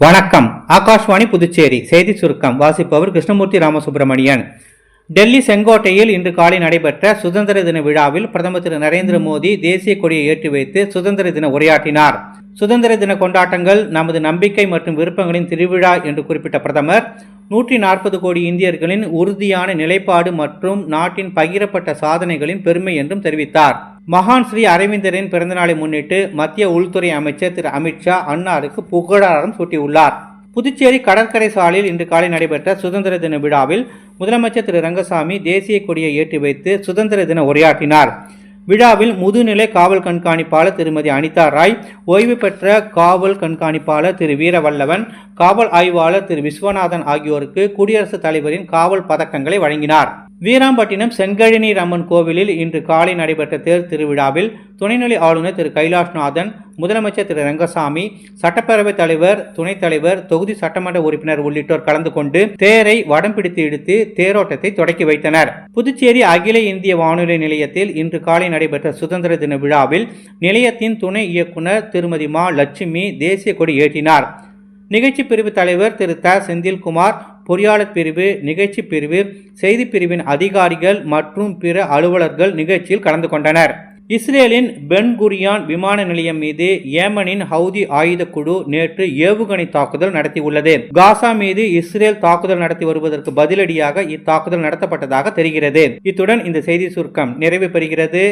வணக்கம். ஆகாஷ்வாணி புதுச்சேரி செய்தி சுருக்கம் வாசிப்பவர் கிருஷ்ணமூர்த்தி ராமசுப்பிரமணியன். டெல்லி செங்கோட்டையில் இன்று காலை நடைபெற்ற சுதந்திர தின விழாவில் பிரதமர் திரு நரேந்திர மோடி தேசிய கொடியை ஏற்றி வைத்து சுதந்திர தின உரையாற்றினார். சுதந்திர தின கொண்டாட்டங்கள் நமது நம்பிக்கை மற்றும் விருப்பங்களின் திருவிழா என்று குறிப்பிட்ட பிரதமர் 140 கோடி இந்தியர்களின் உறுதியான நிலைப்பாடு மற்றும் நாட்டின் பகிரப்பட்ட சாதனைகளின் பெருமை என்றும் தெரிவித்தார். மகான் ஸ்ரீ அரவிந்தரின் பிறந்தநாளை முன்னிட்டு மத்திய உள்துறை அமைச்சர் திரு அமித்ஷா அன்னாருக்கு புகழாரம் சூட்டியுள்ளார். புதுச்சேரி கடற்கரை சாலையில் இன்று காலை நடைபெற்ற சுதந்திர தின விழாவில் முதலமைச்சர் திரு ரங்கசாமி தேசிய கொடியை ஏற்றி வைத்து சுதந்திர தின உரையாற்றினார். விழாவில் முதுநிலை காவல் கண்காணிப்பாளர் திருமதி அனிதா ராய், ஓய்வு பெற்ற காவல் கண்காணிப்பாளர் திரு வீரவல்லவன், காவல் ஆய்வாளர் திரு விஸ்வநாதன் ஆகியோருக்கு குடியரசுத் தலைவரின் காவல் பதக்கங்களை வழங்கினார். வீராம்பட்டினம் செங்கழிநீர் அம்மன் கோவிலில் இன்று காலை நடைபெற்ற தேர் திருவிழாவில் துணைநிலை ஆளுநர் திரு கைலாஷ்நாதன், முதலமைச்சர் திரு ரங்கசாமி, சட்டப்பேரவைத் தலைவர், துணைத் தலைவர், தொகுதி சட்டமன்ற உறுப்பினர் உள்ளிட்டோர் கலந்து கொண்டு தேரை வடம் பிடித்து இழுத்து தேரோட்டத்தை தொடக்கி வைத்தனர். புதுச்சேரி அகில இந்திய வானொலி நிலையத்தில் இன்று காலை நடைபெற்ற சுதந்திர தின விழாவில் நிலையத்தின் துணை இயக்குனர் திருமதி மா லட்சுமி தேசிய கொடி ஏற்றினார். நிகழ்ச்சி பிரிவு தலைவர் திரு த செந்தில்குமார், பொறியாளர் பிரிவு, நிகழ்ச்சி பிரிவு, செய்தி பிரிவின் அதிகாரிகள் மற்றும் பிற அலுவலர்கள் நிகழ்ச்சியில் கலந்து கொண்டனர். இஸ்ரேலின் பென் குரியான் விமான நிலையம் மீது ஏமனின் ஹவுதி ஆயுத குழு நேற்று ஏவுகணை தாக்குதல் நடத்தியுள்ளது. காசா மீது இஸ்ரேல் தாக்குதல் நடத்தி வருவதற்கு பதிலடியாக இத்தாக்குதல் நடத்தப்பட்டதாக தெரிகிறது. இத்துடன் இந்த செய்தி சுருக்கம் நிறைவு பெறுகிறது.